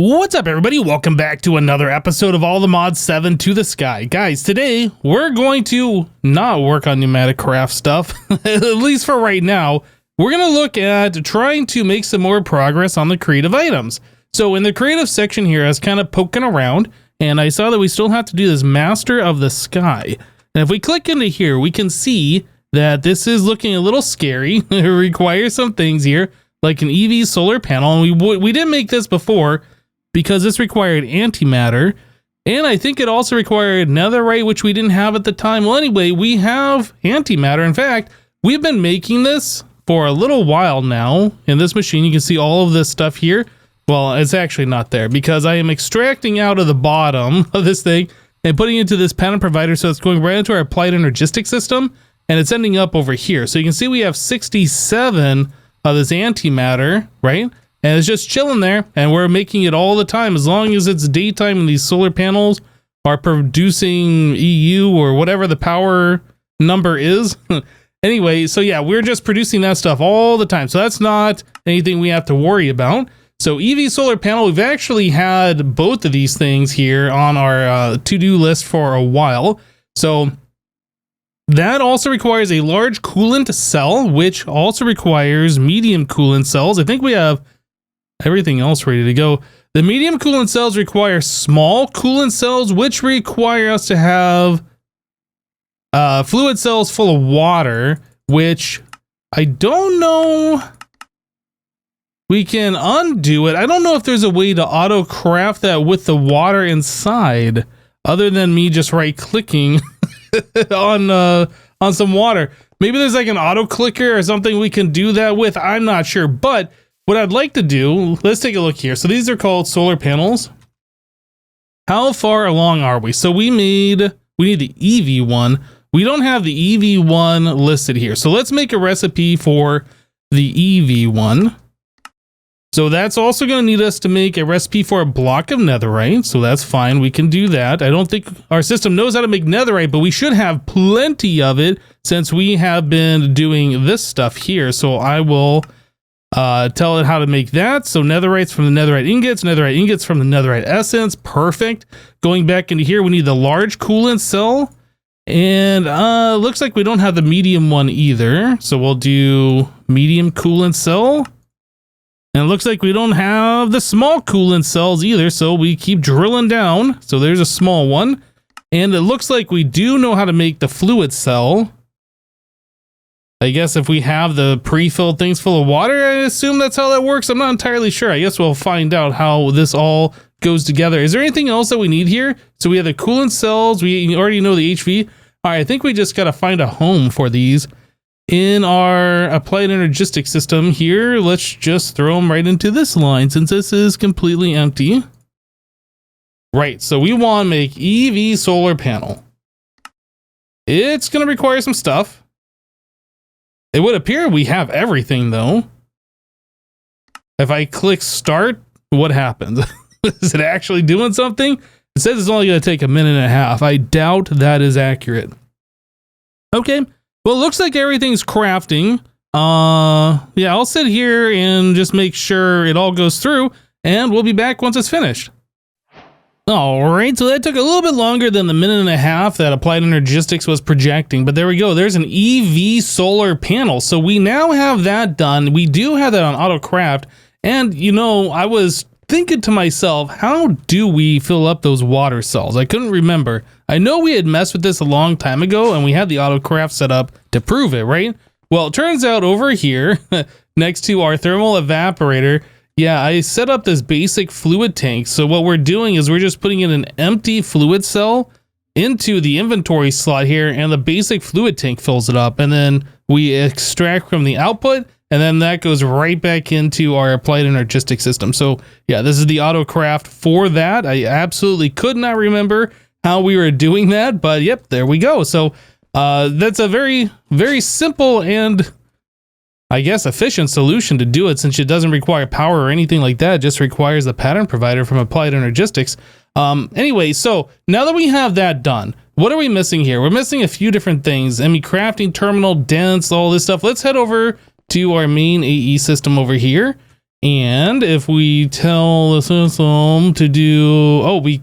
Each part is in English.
What's up, everybody? Welcome back to another episode of All the Mods 7 to the Sky. Guys, today we're going to not work on pneumatic craft stuff, at least for right now. We're going to look at trying to make some more progress on the creative items. So in the creative section here, I was kind of poking around, and I saw that we still have to do this Master of the Sky. And if we click into here, we can see that this is looking a little scary. It requires some things here, like an EV solar panel. And we didn't make this before, because this required antimatter, and I think it also required netherite, which we didn't have at the time. Well, anyway, we have antimatter. In fact, we've been making this for a little while now. In this machine, you can see all of this stuff here. Well, it's actually not there, because I am extracting out of the bottom of this thing and putting it into this pattern provider, so it's going right into our applied energistic system, and it's ending up over here. So you can see we have 67 of this antimatter, right? And it's just chilling there, and we're making it all the time. As long as it's daytime and these solar panels are producing EU or whatever the power number is. Anyway, so yeah, we're just producing that stuff all the time. So that's not anything we have to worry about. So EV solar panel, we've actually had both of these things here on our to-do list for a while. So that also requires a large coolant cell, which also requires medium coolant cells. I think we have everything else ready to go. The medium coolant cells require small coolant cells, which require us to have fluid cells full of water, which I don't know. We can undo it. I don't know if there's a way to auto craft that with the water inside, other than me just right clicking on some water. Maybe there's like an auto clicker or something we can do that with. I'm not sure, but what I'd like to do, let's take a look here. So these are called solar panels. How far along are we? So we need the EV one. We don't have the EV one listed here. So let's make a recipe for the EV one. So that's also going to need us to make a recipe for a block of netherite. So that's fine. We can do that. I don't think our system knows how to make netherite, but we should have plenty of it since we have been doing this stuff here. So I will tell it how to make that. So netherite's from the netherite ingots from the netherite essence. Perfect. Going back into here, we need the large coolant cell, and looks like we don't have the medium one either. So we'll do medium coolant cell, and it looks like we don't have the small coolant cells either. So we keep drilling down. So there's a small one, and it looks like we do know how to make the fluid cell. I guess if we have the pre-filled things full of water, I assume that's how that works. I'm not entirely sure. I guess we'll find out how this all goes together. Is there anything else that we need here? So we have the coolant cells. We already know the HV. All right, I think we just got to find a home for these in our applied energistic system here. Let's just throw them right into this line since this is completely empty. Right, so we want to make EV solar panel. It's going to require some stuff. It would appear we have everything, though. If I click start, what happens? Is it actually doing something? It says it's only going to take a minute and a half. I doubt that is accurate. Okay, well, it looks like everything's crafting. Yeah, I'll sit here and just make sure it all goes through, and we'll be back once it's finished. All right, so that took a little bit longer than the minute and a half that Applied Energistics was projecting, but there we go. There's an EV solar panel. So we now have that done. We do have that on AutoCraft, and you know, I was thinking to myself, how do we fill up those water cells? I couldn't remember. I know we had messed with this a long time ago, and we had the AutoCraft set up to prove it, right? Well, it turns out over here, next to our thermal evaporator, yeah, I set up this basic fluid tank. So what we're doing is we're just putting in an empty fluid cell into the inventory slot here, and the basic fluid tank fills it up, and then we extract from the output, and then that goes right back into our applied energistic system. So yeah, this is the AutoCraft for that. I absolutely could not remember how we were doing that, but yep, there we go. So that's a very, very simple and I guess efficient solution to do it, since it doesn't require power or anything like that. It just requires the pattern provider from Applied Energistics. Anyway, so now that we have that done, what are we missing here? We're missing a few different things. Crafting terminal, dense, all this stuff. Let's head over to our main AE system over here. And if we tell the system to do, oh, we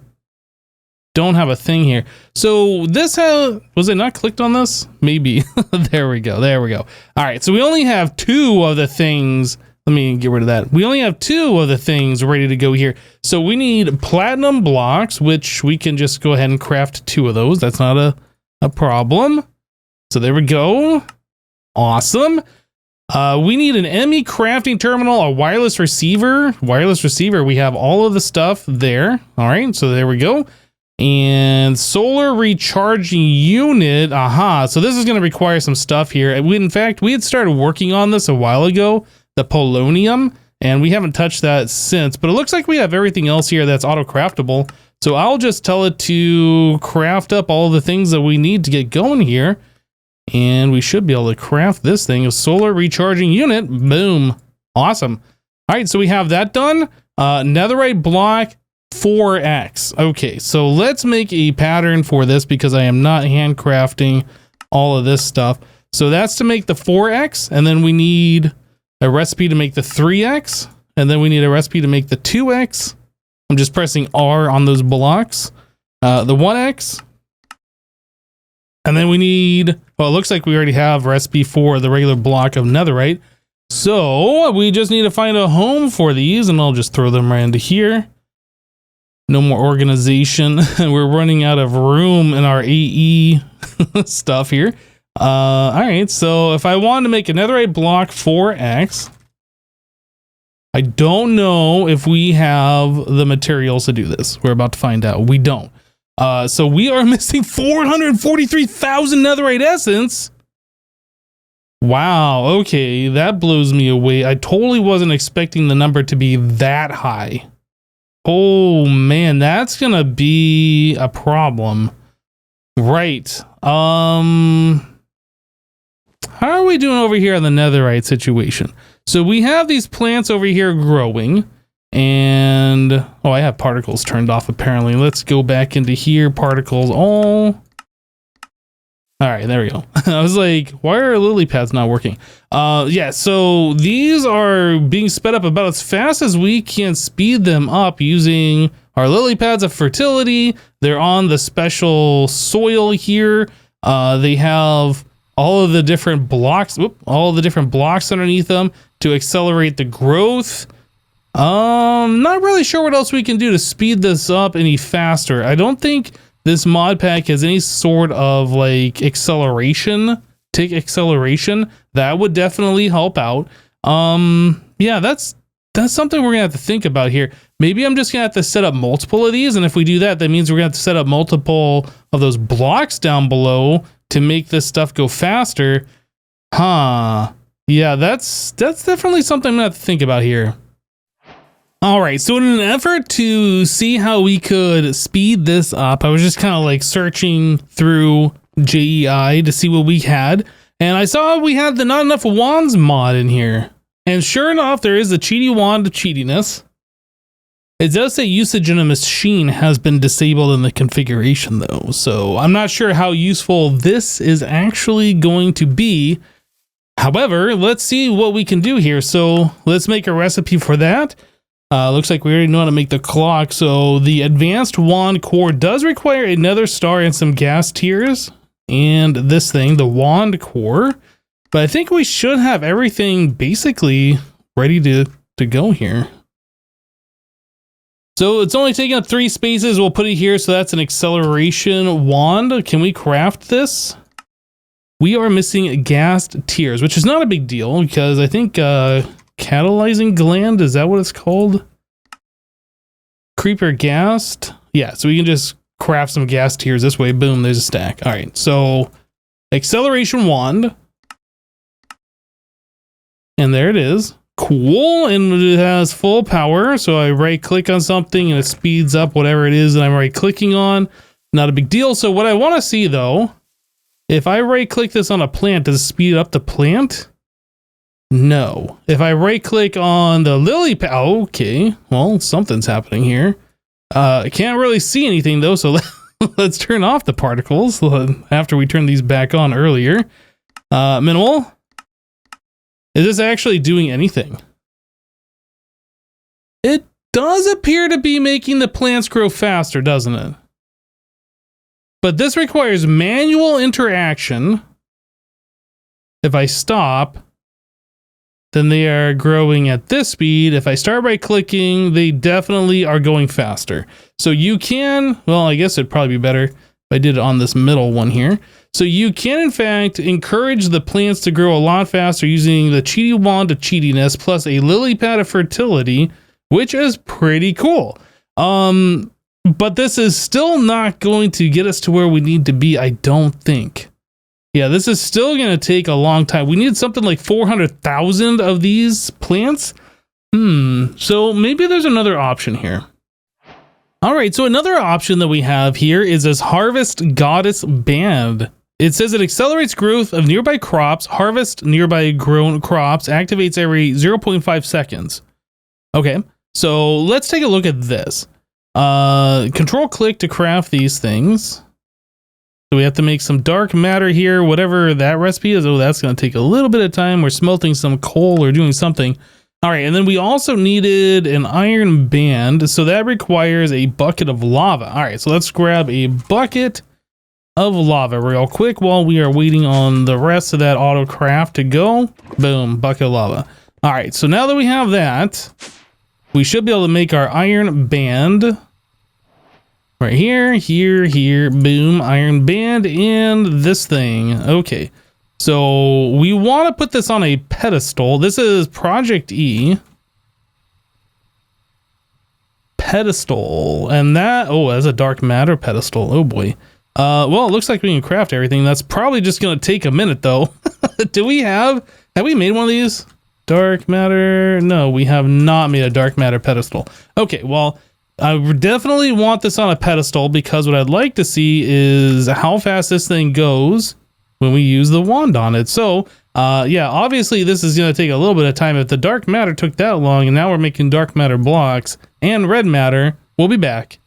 don't have a thing here. So this was it not clicked on this? Maybe. There we go. There we go. All right. So we only have 2 of the things. Let me get rid of that. We only have 2 of the things ready to go here. So we need platinum blocks, which we can just go ahead and craft 2 of those. That's not a problem. So there we go. Awesome. We need an ME crafting terminal, a wireless receiver. Wireless receiver. We have all of the stuff there. All right. So there we go. And solar recharging unit. Aha. So this is going to require some stuff here. In fact, we had started working on this a while ago, the polonium, and we haven't touched that since, but it looks like we have everything else here that's auto craftable. So I'll just tell it to craft up all the things that we need to get going here. And we should be able to craft this thing, a solar recharging unit. Boom. Awesome. All right. So we have that done. Netherite block 4x. Okay, so let's make a pattern for this because I am not handcrafting all of this stuff. So that's to make the 4x, and then we need a recipe to make the 3x, and then we need a recipe to make the 2x. I'm just pressing R on those blocks. The 1x, and then we need, well, it looks like we already have a recipe for the regular block of netherite. So we just need to find a home for these, and I'll just throw them right into here. No more organization. We're running out of room in our AE stuff here. All right, so if I wanted to make a netherite block 4x, I don't know if we have the materials to do this. We're about to find out. We don't. So we are missing 443,000 netherite essence. Wow, okay, that blows me away. I totally wasn't expecting the number to be that high. Oh man, that's gonna be a problem. Right. How are we doing over here on the netherite situation? So we have these plants over here growing, and oh, I have particles turned off apparently. Let's go back into here, particles all. All right, there we go. I was like, why are lily pads not working? Yeah, so these are being sped up about as fast as we can speed them up using our lily pads of fertility. They're on the special soil here. They have all of the different blocks, all of the different blocks underneath them to accelerate the growth. Not really sure what else we can do to speed this up any faster. I don't think this mod pack has any sort of like acceleration, tick acceleration. That would definitely help out. Yeah, that's something we're gonna have to think about here. Maybe I'm just gonna have to set up multiple of these, and if we do that, that means we're gonna have to set up multiple of those blocks down below to make this stuff go faster. Huh. Yeah, that's definitely something I'm gonna have to think about here. All right, so in an effort to see how we could speed this up, I was just kind of like searching through JEI to see what we had, and I saw we had the Not Enough Wands mod in here. And sure enough, there is the cheaty wand of cheatiness. It does say usage in a machine has been disabled in the configuration though, so I'm not sure how useful this is actually going to be. However, let's see what we can do here. So let's make a recipe for that. Looks like we already know how to make the clock. So the advanced wand core does require another star and some gas tiers. And this thing, the wand core. But I think we should have everything basically ready to go here. So it's only taking up 3 spaces. We'll put it here. So that's an acceleration wand. Can we craft this? We are missing gas tiers, which is not a big deal because I think catalyzing gland, is that what it's called? Creeper gassed. Yeah, so we can just craft some gas tiers this way. Boom, there's a stack. All right, so acceleration wand. And there it is. Cool, and it has full power. So I right click on something and it speeds up whatever it is that I'm right clicking on. Not a big deal. So what I want to see though, if I right click this on a plant, does it speed up the plant? No. If I right click on the lily pad, okay, well, something's happening here. I can't really see anything though, so let's turn off the particles after we turned these back on earlier. Minimal. Is this actually doing anything? It does appear to be making the plants grow faster, doesn't it? But this requires manual interaction. If I stop, then they are growing at this speed. If I start by clicking, they definitely are going faster. So you can, well, I guess it'd probably be better if I did it on this middle one here. So you can, in fact, encourage the plants to grow a lot faster using the Cheaty Wand of Cheatiness plus a Lily Pad of Fertility, which is pretty cool. But this is still not going to get us to where we need to be, I don't think. Yeah, this is still going to take a long time. We need something like 400,000 of these plants. So maybe there's another option here. All right, so another option that we have here is this Harvest Goddess Band. It says it accelerates growth of nearby crops, harvest nearby grown crops, activates every 0.5 seconds. Okay, so let's take a look at this. Control click to craft these things. So we have to make some dark matter here, whatever that recipe is. Oh, that's going to take a little bit of time. We're smelting some coal or doing something. All right, and then we also needed an iron band. So that requires a bucket of lava. All right, so let's grab a bucket of lava real quick while we are waiting on the rest of that auto craft to go. Boom, bucket of lava. All right, so now that we have that, we should be able to make our iron band. Right here, here, boom, iron band, and this thing. Okay, so we want to put this on a pedestal. This is Project E. Pedestal, and that, oh, that's a dark matter pedestal. Oh boy. Well, it looks like we can craft everything. That's probably just going to take a minute though. Have we made one of these? Dark matter? No, we have not made a dark matter pedestal. Okay, well, I definitely want this on a pedestal because what I'd like to see is how fast this thing goes when we use the wand on it. So, yeah, obviously this is going to take a little bit of time. If the dark matter took that long and now we're making dark matter blocks and red matter, we'll be back.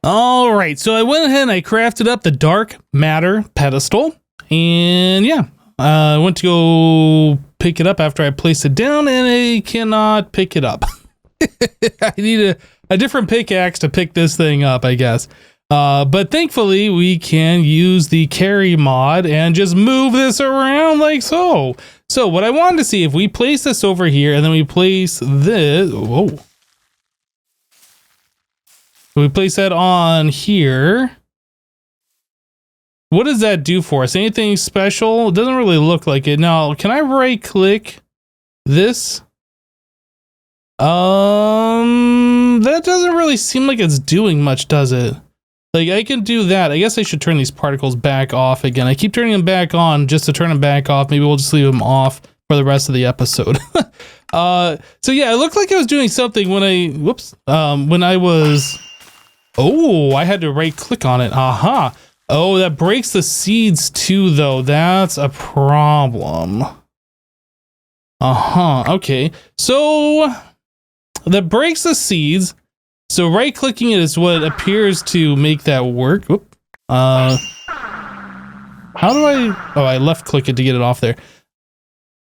All right, so I went ahead and I crafted up the dark matter pedestal. And yeah, I went to go pick it up after I placed it down and I cannot pick it up. I need a different pickaxe to pick this thing up, I guess. But thankfully we can use the carry mod and just move this around like so. So what I wanted to see, if we place this over here and then we place this, whoa. We place that on here. What does that do for us? Anything special? It doesn't really look like it. Now, can I right click this? That doesn't really seem like it's doing much, does it? Like, I can do that. I guess I should turn these particles back off again. I keep turning them back on just to turn them back off. Maybe we'll just leave them off for the rest of the episode. So yeah, it looked like I was doing something when I was, oh, I had to right click on it. Aha. Oh, that breaks the seeds too, though. That's a problem. Okay. So that breaks the seeds. So right clicking it is what appears to make that work. Whoop. How do I, oh, I left click it to get it off there.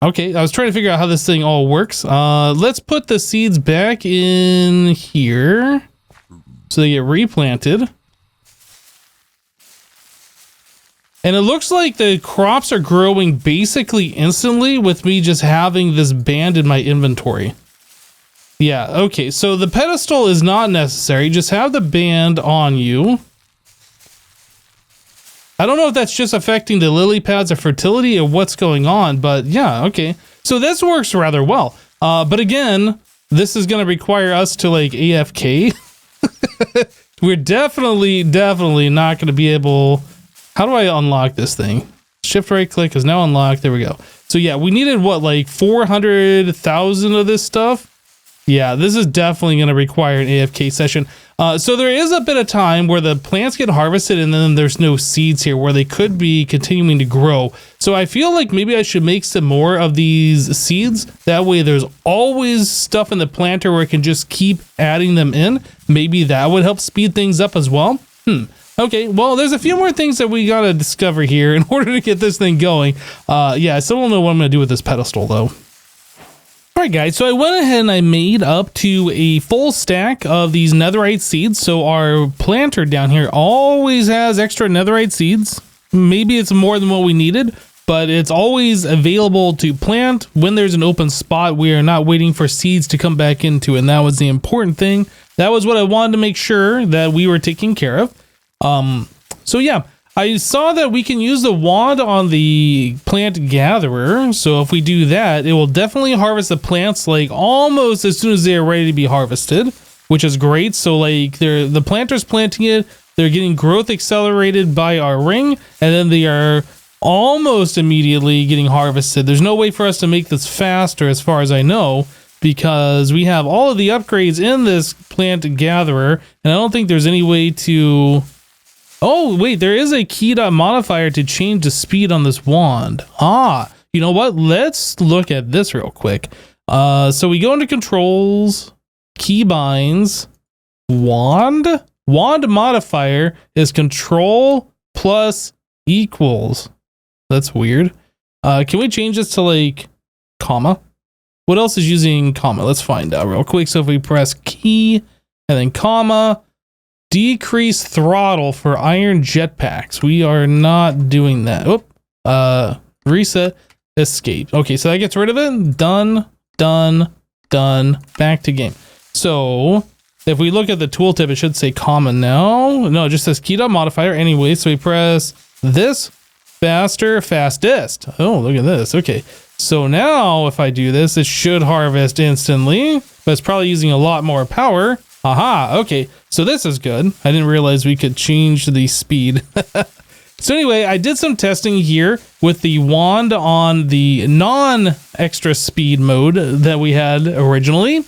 Okay, I was trying to figure out how this thing all works. Let's put the seeds back in here so they get replanted. And it looks like the crops are growing basically instantly with me just having this band in my inventory. Yeah, okay, so the pedestal is not necessary. Just have the band on you. I don't know if that's just affecting the lily pads of fertility or what's going on, but yeah, okay. So this works rather well. But again, this is going to require us to like AFK. We're definitely not going to be able... How do I unlock this thing? Shift right click is now unlocked. There we go. So yeah, we needed what, like 400,000 of this stuff? Yeah, this is definitely going to require an AFK session. So there is a bit of time where the plants get harvested and then there's no seeds here where they could be continuing to grow. So I feel like maybe I should make some more of these seeds. That way there's always stuff in the planter where I can just keep adding them in. Maybe that would help speed things up as well. Okay, well, there's a few more things that we gotta discover here in order to get this thing going. Yeah, I still don't know what I'm gonna do with this pedestal, though. All right, guys, so I went ahead and I made up to a full stack of these netherite seeds. So our planter down here always has extra netherite seeds. Maybe it's more than what we needed, but it's always available to plant when there's an open spot. We are not waiting for seeds to come back into it, and that was the important thing. That was what I wanted to make sure that we were taking care of. So yeah, I saw that we can use the wand on the plant gatherer. So if we do that, it will definitely harvest the plants like almost as soon as they are ready to be harvested, which is great. So like the planter's planting it, they're getting growth accelerated by our ring, and then they are almost immediately getting harvested. There's no way for us to make this faster as far as I know, because we have all of the upgrades in this plant gatherer, and I don't think there's any way to... Oh, wait, there is a key dot modifier to change the speed on this wand. Ah, you know what? Let's look at this real quick. So we go into controls, keybinds, wand. Wand modifier is control plus equals. That's weird. Can we change this to like comma? What else is using comma? Let's find out real quick. So if we press key and then comma, decrease throttle for iron jetpacks. We are not doing that. Oop. Reset, escape. Okay, so that gets rid of it. Done, done, done. Back to game. So if we look at the tooltip, it should say comma now. No, it just says key dot modifier anyway. So we press this, faster, fastest. Oh, look at this. Okay. So now if I do this, it should harvest instantly, but it's probably using a lot more power. Aha, okay, so this is good. I didn't realize we could change the speed. So anyway, I did some testing here with the wand on the non-extra speed mode that we had originally.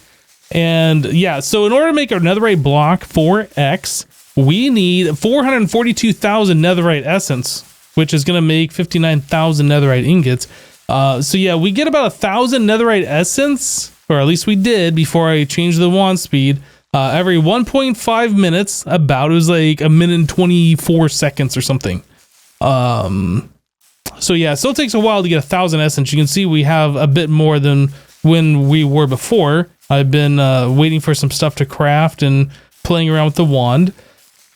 And yeah, so in order to make our netherite block 4x, we need 442,000 netherite essence, which is going to make 59,000 netherite ingots. So yeah, we get about 1,000 netherite essence, or at least we did before I changed the wand speed. Every 1.5 minutes, about. It was like a minute and 24 seconds or something. So yeah, it still takes a while to get 1,000 essence. You can see we have a bit more than when we were before. I've been waiting for some stuff to craft and playing around with the wand.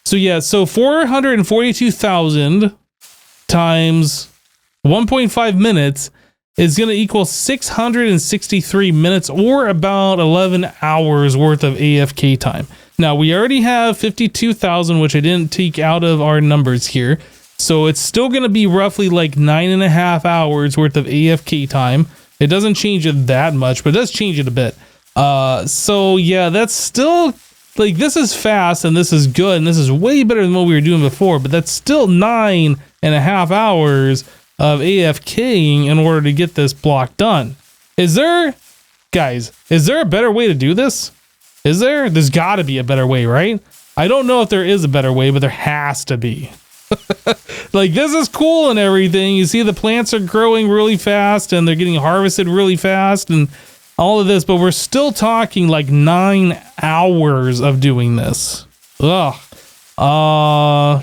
So yeah, so 442,000 times 1.5 minutes is going to equal 663 minutes, or about 11 hours worth of AFK time. Now we already have 52,000, which I didn't take out of our numbers here. So it's still going to be roughly like 9.5 hours worth of AFK time. It doesn't change it that much, but it does change it a bit. So yeah, that's still like, this is fast and this is good. And this is way better than what we were doing before, but that's still 9.5 hours of AFKing in order to get this block done. Is there, guys, is there a better way to do this? Is there? There's got to be a better way, right? I don't know if there is a better way, but there has to be. Like, this is cool and everything. You see the plants are growing really fast and they're getting harvested really fast and all of this, but we're still talking like 9 hours of doing this. Ugh.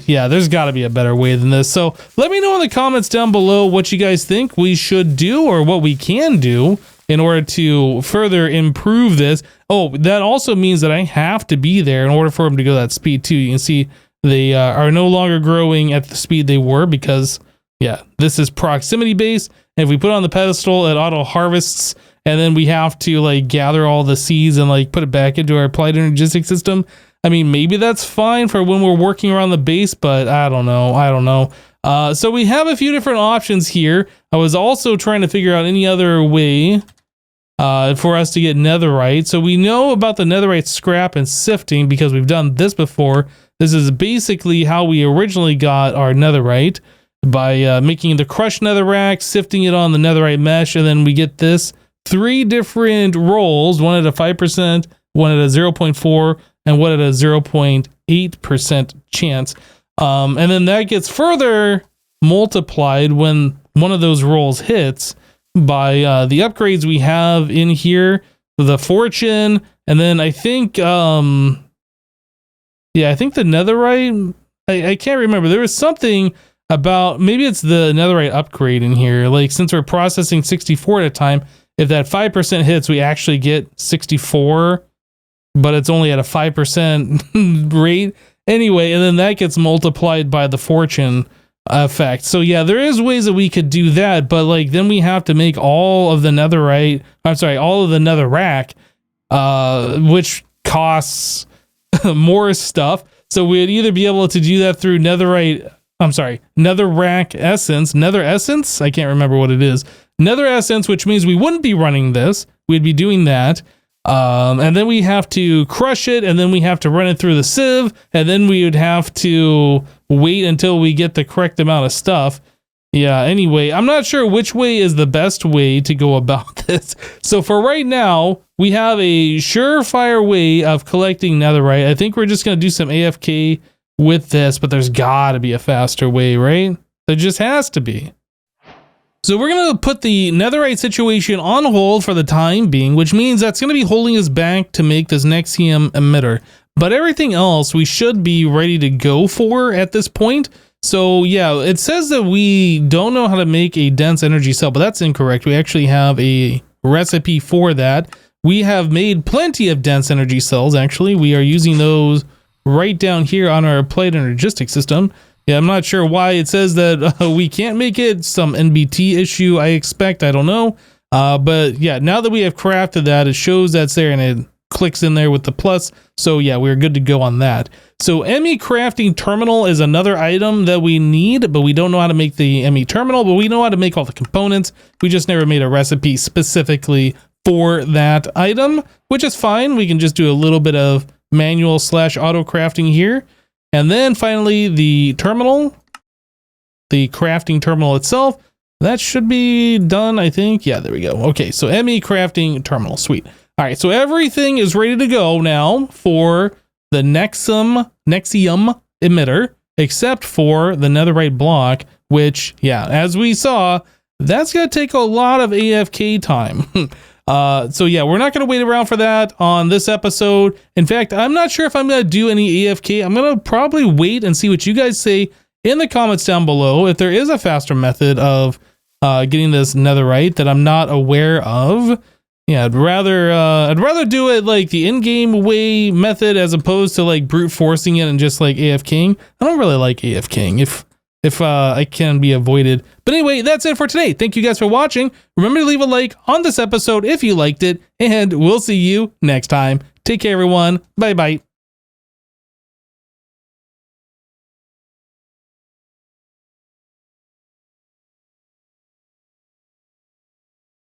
Yeah, there's got to be a better way than this. So let me know in the comments down below what you guys think we should do or what we can do in order to further improve this. Oh, that also means that I have to be there in order for them to go that speed too. You can see they are no longer growing at the speed they were because, yeah, this is proximity based. And if we put on the pedestal, it auto harvests, and then we have to like gather all the seeds and like put it back into our applied energistic system. I mean, maybe that's fine for when we're working around the base, but I don't know. So we have a few different options here. I was also trying to figure out any other way for us to get netherite. So we know about the netherite scrap and sifting because we've done this before. This is basically how we originally got our netherite, by making the crushed netherrack, sifting it on the netherite mesh, and then we get this 3 different rolls, one at a 5%, one at a 0.4%, and one at a 0.8% chance. And then that gets further multiplied when one of those rolls hits by the upgrades we have in here, the fortune, and then I think, I think the netherite, I can't remember. There was something about, maybe it's the netherite upgrade in here. Like, since we're processing 64 at a time, if that 5% hits, we actually get 64, but it's only at a 5% rate anyway, and then that gets multiplied by the fortune effect. So yeah, there is ways that we could do that, but like then we have to make all of the netherite, all of the netherrack, which costs more stuff. So we'd either be able to do that through netherrack essence, nether essence, I can't remember what it is. Nether essence, which means we wouldn't be running this. We'd be doing that. And then we have to crush it, and then we have to run it through the sieve, and then we would have to wait until we get the correct amount of stuff. Yeah, anyway, I'm not sure which way is the best way to go about this. So for right now, we have a surefire way of collecting netherite. I think we're just going to do some AFK with this, but there's got to be a faster way, right? There just has to be. So we're going to put the netherite situation on hold for the time being, which means that's going to be holding us back to make this nexium emitter. But everything else we should be ready to go for at this point. So yeah, it says that we don't know how to make a dense energy cell, but that's incorrect. We actually have a recipe for that. We have made plenty of dense energy cells, actually. We are using those right down here on our applied energistic system. Yeah, I'm not sure why it says that we can't make it. Some NBT issue, I expect. I don't know. But yeah, now that we have crafted that, it shows that's there and it clicks in there with the plus. So yeah, we're good to go on that. So ME crafting terminal is another item that we need, but we don't know how to make the ME terminal, but we know how to make all the components. We just never made a recipe specifically for that item, which is fine. We can just do a little bit of manual / auto crafting here. And then finally the terminal, the crafting terminal itself, that should be done, I think. Yeah, there we go. Okay, so ME crafting terminal, sweet. All right, so everything is ready to go now for the nexium emitter, except for the netherite block, which, yeah, as we saw, that's going to take a lot of AFK time. So yeah, we're not going to wait around for that on this episode. In fact, I'm not sure if I'm going to do any AFK. I'm going to probably wait and see what you guys say in the comments down below. If there is a faster method of getting this netherite that I'm not aware of, yeah, I'd rather do it like the in-game way method as opposed to like brute forcing it and just like AFKing. I don't really like AFKing if I can be avoided. But anyway, that's it for today. Thank you guys for watching. Remember to leave a like on this episode if you liked it, and we'll see you next time. Take care, everyone. Bye-bye.